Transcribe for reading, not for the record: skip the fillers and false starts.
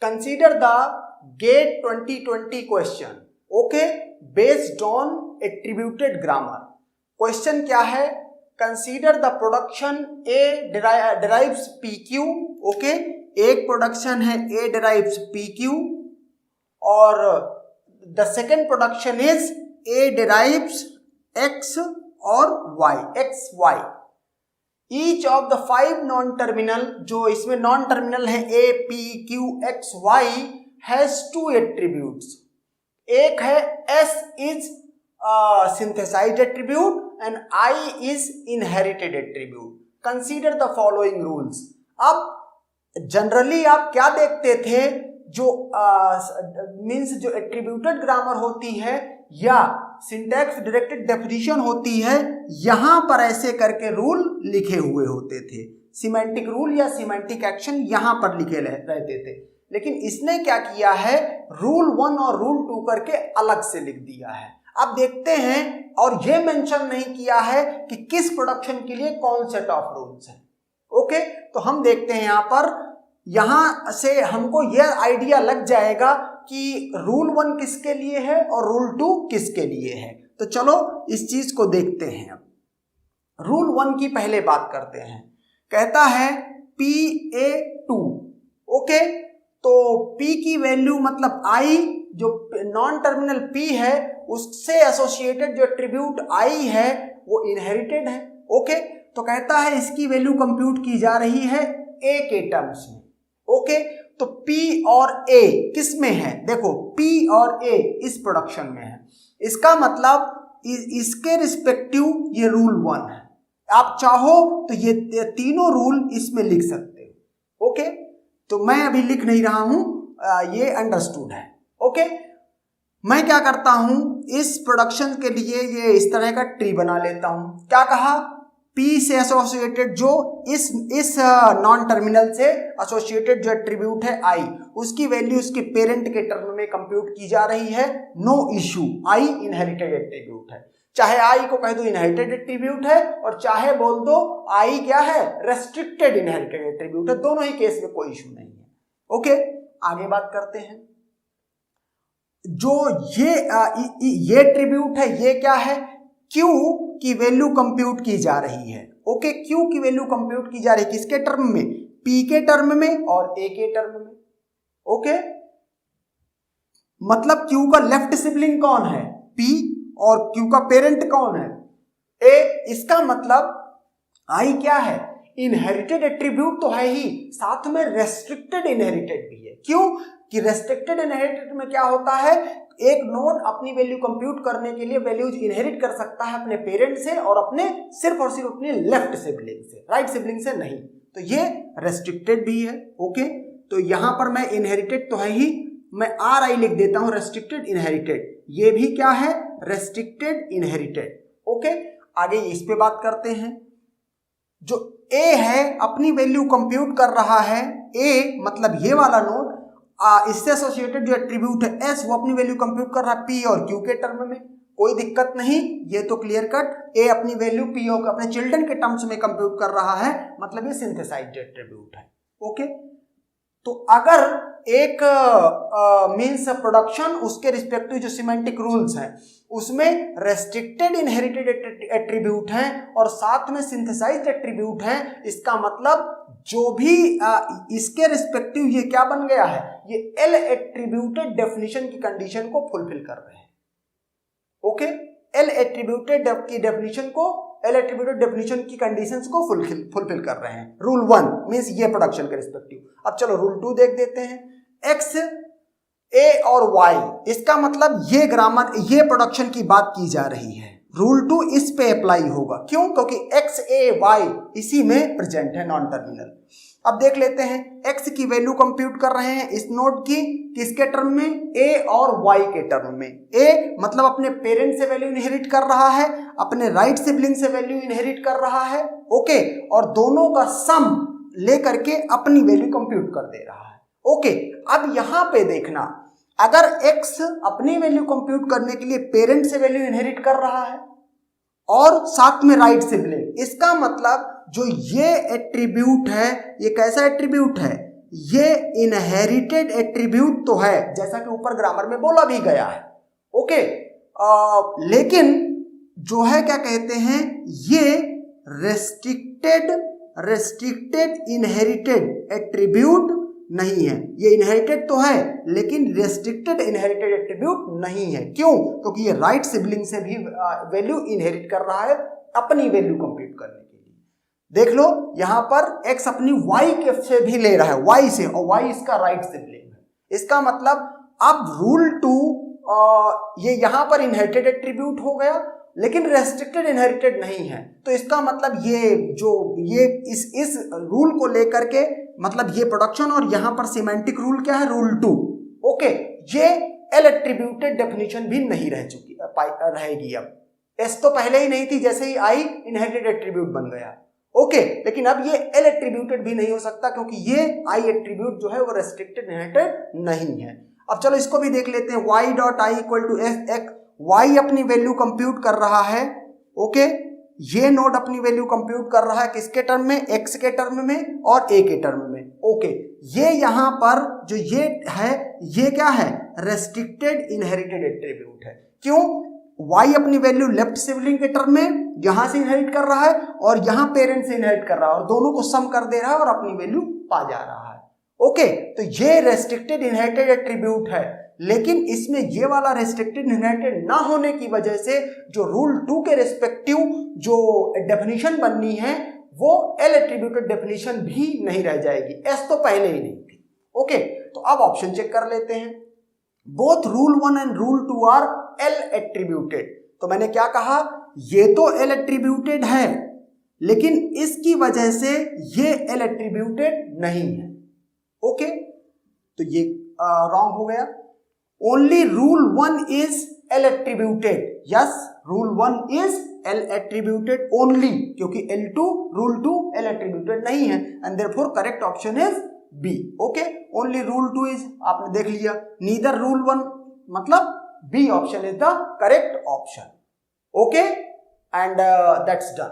Consider the GATE 2020 question, okay, based on attributed grammar. Question क्या है? Consider the production A derives P Q, okay, एक production है A derives P Q और the second production is A derives X और Y, X Y. Each of the 5 non terminal, जो इसमें non terminal है A P Q X Y, has 2 attributes. एक है S is synthesized attribute and I is inherited attribute. Consider the following rules. अब generally आप क्या देखते थे, जो मीन्स जो एट्रीब्यूटेड ग्रामर होती है या सिंटैक्स डायरेक्टेड डेफिनेशन होती है, यहां पर ऐसे करके रूल लिखे हुए होते थे। सिमेंटिक रूल या सिमेंटिक एक्शन यहां पर लिखे रहते थे, लेकिन इसने क्या किया है, रूल 1 और रूल 2 करके अलग से लिख दिया है। अब देखते हैं, और ये मेंशन नहीं किया है कि किस प्रोडक्शन के लिए कौन सेट ऑफ रूल्स है। ओके, तो हम देखते हैं यहां से हमको यह आइडिया लग जाएगा कि रूल 1 किसके लिए है और रूल 2 किसके लिए है। तो चलो इस चीज को देखते हैं। अब रूल 1 की पहले बात करते हैं। कहता है PA2, ओके, तो P की वैल्यू मतलब I, जो नॉन टर्मिनल P है उससे एसोसिएटेड जो एट्रीब्यूट I है वो इनहेरिटेड है। ओके, तो कहता है इसकी वैल्यू कंप्यूट की जा रही है A के टर्म्स में। ओके, तो P और A किस में है? देखो P और A इस प्रोडक्शन में है, इसका मतलब इसके रिस्पेक्टिव ये रूल 1 है। आप चाहो तो ये तीनों रूल इसमें लिख सकते हो। ओके, तो मैं अभी लिख नहीं रहा हूं, ये अंडरस्टूड है। ओके, मैं क्या करता हूं, इस प्रोडक्शन के लिए ये इस तरह का ट्री बना लेता हूं। क्या कहा? P से एसोसिएटेड जो इस नॉन टर्मिनल से एसोसिएटेड जो एट्रीब्यूट है I, उसकी वैल्यू उसके पेरेंट के टर्म में कंप्यूट की जा रही है। No issue, I inherited attribute है। चाहे I को कह दो इनहेरिटेड एट्रीब्यूट है और चाहे बोल दो I क्या है, रेस्ट्रिक्टेड इनहेरिटेड एट्रीब्यूट है। दोनों ही केस में कोई इशू नहीं है। ओके, आगे बात करते हैं। जो ये एट्रीब्यूट है, ये क्या है, Q की वैल्यू कंप्यूट की जा रही है। ओके, Q की वैल्यू कंप्यूट की जा रही है किसके टर्म में? P के टर्म में और A के टर्म में। ओके, मतलब Q का लेफ्ट सिबलिंग कौन है? P, और Q का पेरेंट कौन है? A। इसका मतलब I क्या है, इनहेरिटेड एट्रीब्यूट तो है ही, साथ में रेस्ट्रिक्टेड इनहेरिटेड भी है। क्यों कि रेस्ट्रिक्टेड इनहेरिटेड में क्या होता है, एक नोड अपनी वैल्यू कंप्यूट करने के लिए वैल्यूज इनहेरिट कर सकता है अपने पेरेंट से और सिर्फ और सिर्फ अपने लेफ्ट सिबलिंग से, राइट सिबलिंग से नहीं। तो ये रेस्ट्रिक्टेड भी है। ओके, तो यहां पर मैं इनहेरिटेड तो है ही, मैं RI लिख देता हूं, रेस्ट्रिक्टेड इनहेरिटेड। ये भी क्या है, रेस्ट्रिक्टेड इनहेरिटेड। ओके, आगे इस पे बात करते हैं। जो A है अपनी वैल्यू कंप्यूट कर रहा है, A मतलब ये वाला नोड, इससे एसोसिएटेड जो एट्रीब्यूट है S, वो अपनी वैल्यू कंप्यूट कर रहा है P और Q के टर्म में। कोई दिक्कत नहीं, ये तो क्लियर कट। A अपनी वैल्यू P और अपने चिल्ड्रन के टर्म्स में कंप्यूट कर रहा है, मतलब ये सिंथेसाइज्ड एट्रीब्यूट है। ओके, तो अगर एक मीन्स प्रोडक्शन, उसके रिस्पेक्टिव जो सिमेंटिक रूल्स हैं उसमें रेस्ट्रिक्टेड इनहेरिटेड एट्रीब्यूट हैं और साथ में सिंथेसाइज्ड एट्रीब्यूट हैं, इसका मतलब जो भी इसके रिस्पेक्टिव ये क्या बन गया है, ये L एट्रीब्यूटेड डेफिनेशन की कंडीशन को फुलफिल कर रहे हैं। ओके, L एट्रीब्यूटेड की डेफिनेशन को, L एट्रीब्यूटेड डेफिनेशन की कंडीशंस को फुलफिल कर रहे हैं। रूल 1 मींस ये प्रोडक्शन के रिस्पेक्टिव। अब चलो रूल 2 देख देते हैं। X, A और Y, इसका मतलब ये ग्रामर, ये प्रोडक्शन की बात की जा रही है। रूल 2 इस पे अप्लाई होगा। क्यों? क्योंकि X, A, Y इसी में प्रेजेंट है, नॉन टर्मिनल। अब देख लेते हैं, X की वैल्यू कंप्यूट कर रहे हैं इस नोड की, किसके टर्म में? A और Y के टर्म में। A मतलब अपने पेरेंट से वैल्यू इनहेरिट कर रहा है, अपने राइट सिबलिंग से वैल्यू इनहेरिट कर रहा है। ओके, और दोनों का सम लेकर के अपनी वैल्यू कंप्यूट कर दे रहा है। ओके, अब यहां पे देखना, अगर X अपनी वैल्यू कंप्यूट करने के लिए पेरेंट से वैल्यू इनहेरिट कर रहा है और साथ में राइट सिबलिंग, इसका मतलब जो ये एट्रीब्यूट है, ये कैसा एट्रीब्यूट है? ये इनहेरिटेड एट्रीब्यूट तो है, जैसा कि ऊपर ग्रामर में बोला भी गया है, ओके। लेकिन जो है क्या कहते हैं, ये रेस्ट्रिक्टेड इनहेरिटेड एट्रीब्यूट नहीं है। ये इनहेरिटेड तो है लेकिन रेस्ट्रिक्टेड इनहेरिटेड एट्रीब्यूट नहीं है। क्यों? क्योंकि ये राइट सिबलिंग से भी वैल्यू इनहेरिट कर रहा है अपनी वैल्यू कंप्यूट करने के लिए। देख लो यहां पर x अपनी y के से भी ले रहा है, y से, और y इसका राइट सिबलिंग है। इसका मतलब अब रूल 2 ये यहां पर इनहेरिटेड एट्रीब्यूट हो गया लेकिन रेस्ट्रिक्टेड इनहेरिटेड नहीं है। तो इसका मतलब ये इस रूल को लेकर के, मतलब ये प्रोडक्शन और यहां पर सिमेंटिक रूल क्या है, रूल 2, ओके। ये एल एट्रीब्यूटेड डेफिनेशन भी नहीं रहेगी। अब एस तो पहले ही नहीं थी, जैसे ही आई इनहेरिटेड एट्रीब्यूट बन गया, ओके। लेकिन अब ये एल एट्रीब्यूटेड भी नहीं हो सकता क्योंकि ये आई एट्रीब्यूट जो है वो रेस्ट्रिक्टेड इनहेरिटेड नहीं है। अब चलो इसको भी देख लेते हैं। y dot I equal to x, y अपनी वैल्यू कंप्यूट कर रहा है, ओके। ये नोड अपनी वैल्यू कंप्यूट कर रहा है किसके टर्म में, x के टर्म में और a के टर्म में, ओके। ये यहां पर जो ये है, ये क्या है, रेस्ट्रिक्टेड इनहेरिटेड एट्रीब्यूट है। क्यों? y अपनी वैल्यू लेफ्ट सिबलिंग के टर्म में यहां से इनहेरिट कर रहा है और यहां पेरेंट से इनहेरिट कर रहा है और दोनों को सम कर दे रहा है और अपनी वैल्यू पा जा रहा है, ओके। तो ये रेस्ट्रिक्टेड इनहेरिटेड एट्रीब्यूट है, लेकिन इसमें ये वाला रेस्ट्रिक्टेड इनहेरिटेड ना होने की वजह से जो रूल 2 के रेस्पेक्टिव जो डेफिनेशन बननी है वो एल एट्रीब्यूटेड डेफिनेशन भी नहीं रह जाएगी, एस तो पहले ही नहीं थी, ओके। तो अब ऑप्शन चेक कर लेते हैं। Both rule 1 and rule 2 R L attributed. तो मैंने क्या कहा, ये तो एल एट्रीब्यूटेड है लेकिन इसकी वजह से ये एल एट्रीब्यूटेड नहीं है, ओके। तो ये रॉन्ग हो गया। Only rule 1 is L attributed, yes, rule 1 is L attributed only, क्योंकि रूल 2 एल एट्रीब्यूटेड नहीं है, and therefore correct option is B, okay. Only rule 2 is, आपने देख लिया, नीदर रूल 1, मतलब B option is the correct option, okay, and that's done.